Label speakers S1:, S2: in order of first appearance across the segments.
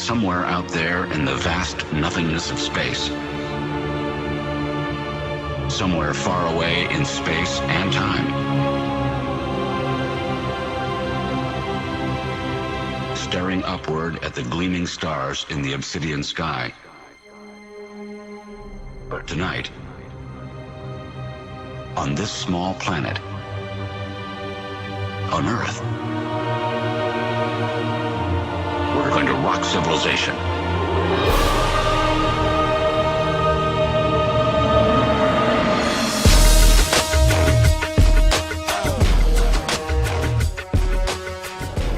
S1: Somewhere out there in the vast nothingness of space, somewhere far away in space and time, staring upward at the gleaming stars in the obsidian sky. But tonight, on this small planet, on Earth, we're going to rock civilization.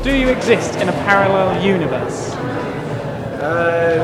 S2: Do you exist in a parallel universe?
S3: No.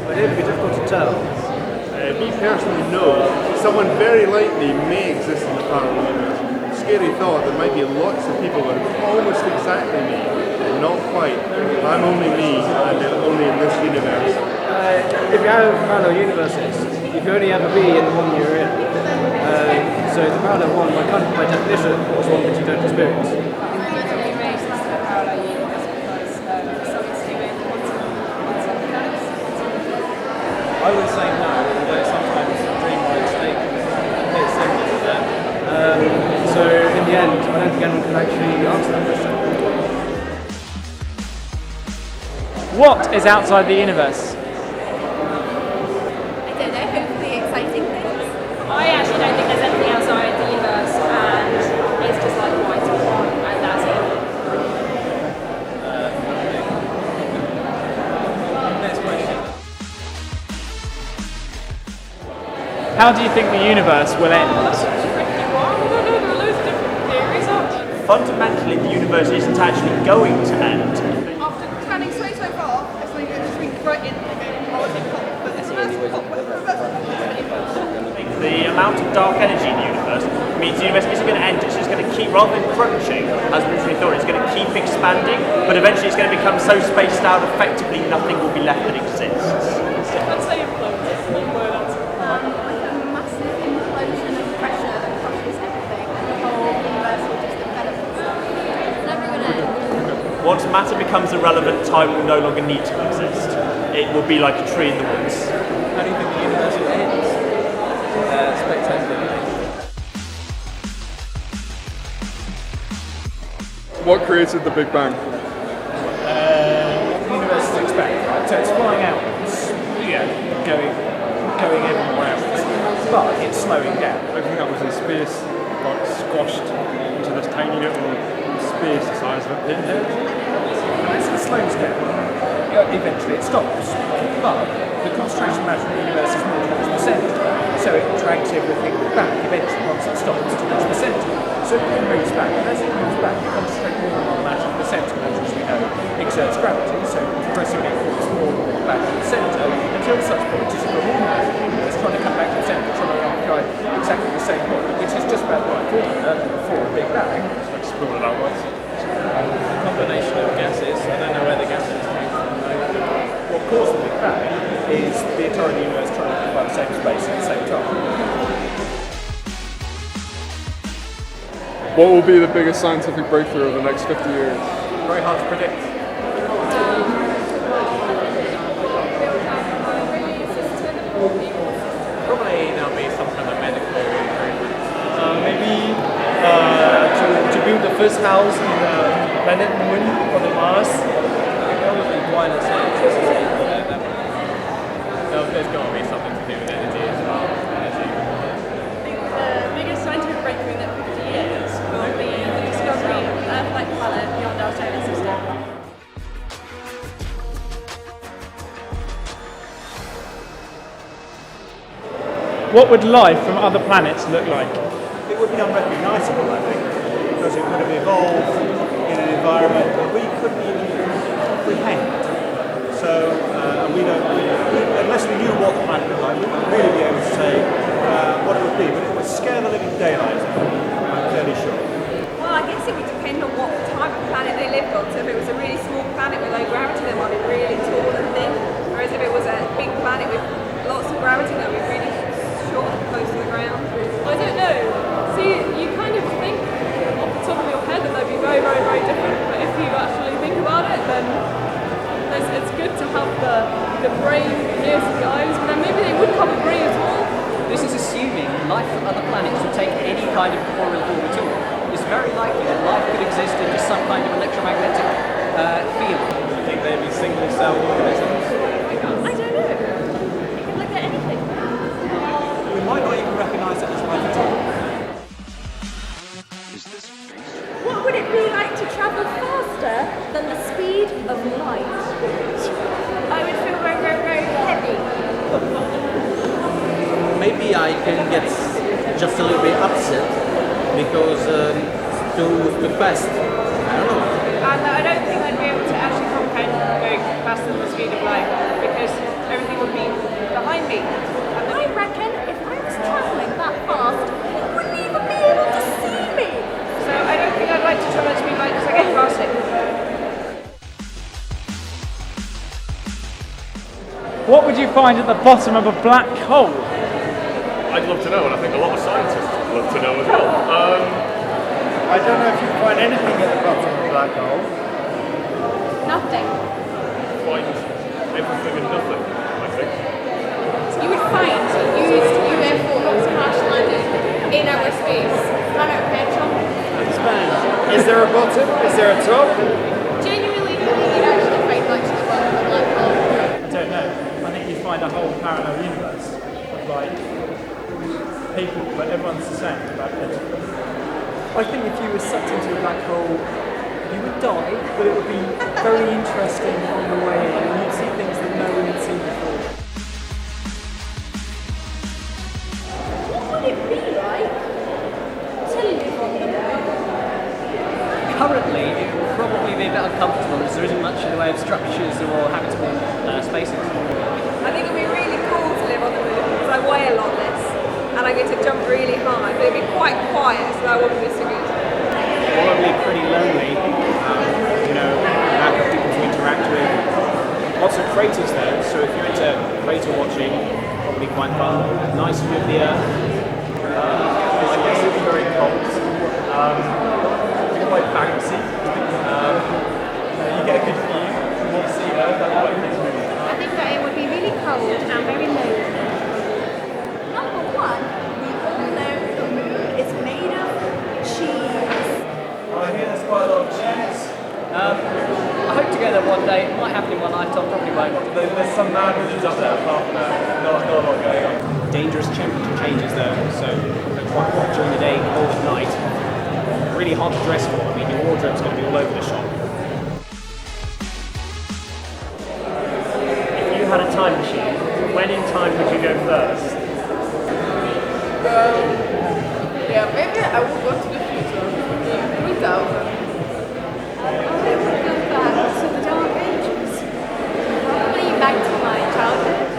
S3: But it'd be difficult to tell.
S4: Me personally, no. Someone very like me may exist in the parallel universe. Scary thought, there might be lots of people that are almost exactly me, but not quite. I'm only me, and they're only in this universe.
S3: If you have parallel universes, you can only ever be in the one you're in. So the parallel one, by definition, is one that you don't experience. I would say no, although sometimes dreamlike state can hit similar to that. So in the end, I don't think anyone can actually answer that question.
S2: What is outside the universe?
S5: I don't know, hopefully exciting things.
S6: I actually don't think there's anything outside the universe, and it's just like white and that's it.
S3: Next question.
S2: How do you think the universe will end?
S7: Fundamentally, the universe isn't actually going to end.
S5: After spanning so far, it's like just been right in but this
S7: The amount of dark energy in the universe means the universe isn't going to end, it's just going to keep, rather than crunching, as we originally thought, it's going to keep expanding, but eventually it's going to become so spaced out, effectively nothing will be left that exists.
S6: I'd say
S5: like a massive implosion of pressure that crushes everything, and the whole universe will just envelop itself. It's never going to end.
S7: Once matter becomes irrelevant, time will no longer need to exist. It will be like a tree in the woods.
S3: How do you think the universe will end? Spectacular.
S4: What created the Big Bang?
S3: The universe is expanding, right? So it's flying out, going everywhere else, but it's slowing down.
S4: Everything that was in space, like squashed into this tiny little space the size of a pinhead.
S3: And as it slows down, eventually it stops. But the concentration of matter in the universe is more towards the centre, so it drags everything back eventually once it stops towards the centre. So it moves back, and as it moves back, you concentrate more on the matter in the centre, which, as we know, exerts gravity, so progressively it falls more and more back to the centre, until such point as you've got more matter in the universe trying to come back to the centre, trying to occupy exactly the same point, which is just about the right formula for a Big Bang.
S4: Explode it outwards.
S3: A combination of gases, I don't know where the gases came from. What caused the Big Bang is the entire universe trying to occupy the same space at the same time.
S4: What will be the biggest scientific breakthrough of the next 50 years?
S3: Very hard to predict. Probably there'll be some kind of medical improvement. Maybe to build the first house in the planet Moon or the Mars. Probably wireless energy. There's got to be something to do with energy as well.
S6: I think the biggest scientific breakthrough in the 50 years will be the discovery of an Earth-like planet beyond our solar system.
S2: What would life from other planets look like?
S8: It would be unrecognisable, I think, because it would have evolved in an environment that we couldn't even comprehend. So, we don't, unless we knew what the planet looked like, we wouldn't really be able to say what it would be, but it would scare the living daylights out of me, I'm fairly sure.
S5: Well, I guess it would depend on what type of planet they lived on. So if it was a really small planet with low gravity, they might be really tall and thin. Whereas if it was a big planet with lots of gravity, they'd be really short and close to the ground.
S6: I don't know. See, you kind of think off the top of your head that they'd be very, very, very different, but if you it's good to have the brain, ears, and the eyes, but then maybe they wouldn't have a brain at all.
S9: This is assuming life on other planets would take any kind of corporeal form at all. It's very likely that life could exist in just some kind of electromagnetic field.
S10: I think they'd be single-celled organisms.
S6: I don't know. You could look at anything.
S8: We might not even recognise it as life at all.
S5: What would it be like to travel faster than the speed of light? I would feel very, very, very heavy.
S10: Maybe I can get just a little bit upset because too fast. I don't know.
S5: And I don't think I'd be able to actually comprehend going faster than the speed of light because everything would be behind me. I reckon if I was travelling that fast, you wouldn't even be able to see me. So I don't think I'd like to travel at speed light because I get past it.
S2: What would you find at the bottom of a black hole?
S11: I'd love to know, and I think a lot of scientists would love to know as well.
S4: I don't know if you can find anything at the bottom of a black hole.
S5: Nothing.
S11: Find everything and nothing, I think.
S5: You would find used UFOs crash landed in outer space. Run out of petrol.
S4: Is there a bottom? Is there a top?
S5: Genuinely, you think you'd actually find much of the bottom of a black hole?
S2: I don't know. I think you'd find a whole parallel universe of like people, but everyone's the same about everything.
S12: I think if you were sucked into a black hole, you would die, but it would be very interesting on the way in, and you'd see things that no one had seen before.
S5: What would it be like to live on the moon?
S9: Currently, it would probably be a bit uncomfortable as there isn't much in the way of structures or habitable spaces.
S5: I think it'd be really cool to live on the moon because I weigh a lot less and I get to jump really high, but it'd be quite quiet, so that wouldn't be so good.
S10: Probably pretty lonely. Lack of people to interact with. Lots of craters though, so if you're into crater watching, probably quite fun. Nice view of the Earth.
S11: I guess it'd be very cold. Quite bouncy. You get a good view from what you see there, that quite nice movie.
S5: I think that it would be really cold and very lonely. Number one, we all know the moon is made of cheese.
S11: I hear there's quite a lot of cheese.
S9: I hope to go there one day. It might happen in one lifetime, probably won't.
S11: There's some man who's up there apart from that. Not a lot going on.
S10: Dangerous temperature changes though, so quite hot during the day, cold at night. Really hard to dress for. I mean, your wardrobe's going to be all over the shop.
S7: If you had a time machine, when in time would you go first?
S6: Yeah, maybe I would go to the future in 3000.
S5: I would go back to the Dark Ages. Probably back to my childhood.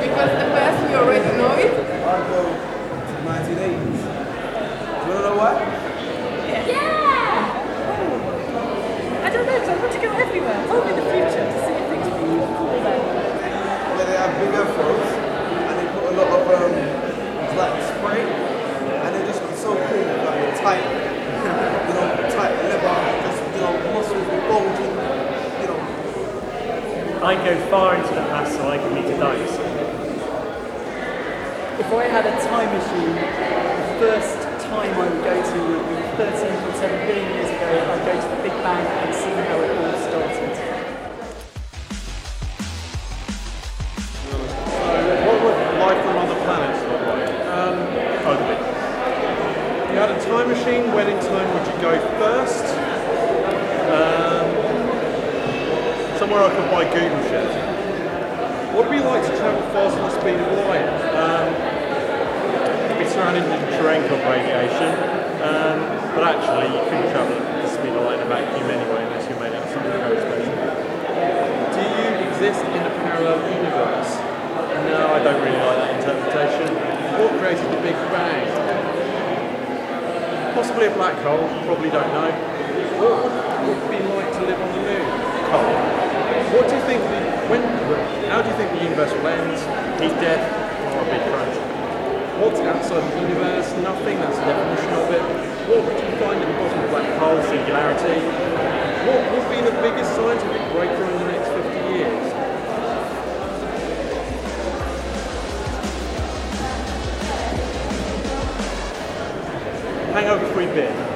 S6: Because the past we already know it.
S10: I'll go to the 1980s. Do you want to know why?
S5: Yeah!
S12: I don't know, because I want to go everywhere. I'll be the future to see if things are really cool then.
S10: Where they have big afros and they put a lot of black spray and they just look so cool, like tight, tight leather, just muscles bulging,
S7: I'd go far into the past so I could meet a dinosaur.
S12: If I had a time machine, the first time I would go to would be 13.7 billion years ago. I'd go to the Big Bang and see how it all started.
S8: What would life on other planets look like? If you had a time machine, when in time would you go first? Somewhere I could buy Google shares. What would it be like to travel faster than the speed of light? You'd be surrounded in terrain called radiation, but actually you couldn't travel at the speed of light in a vacuum anyway unless you made out something very special. Do you exist in a parallel universe? No, I don't really like that interpretation. What created the Big Bang? Possibly a black hole, probably don't know. What would it be like to live on the moon? Cold. What do you think how do you think the universe will end? Heat death or a big crunch? What's outside the universe? Nothing, that's the definition of it. What would you find at the bottom of a black hole? Singularity. What would be
S4: be the biggest scientific breakthrough in the next 50 years?
S8: Hangover-free beer.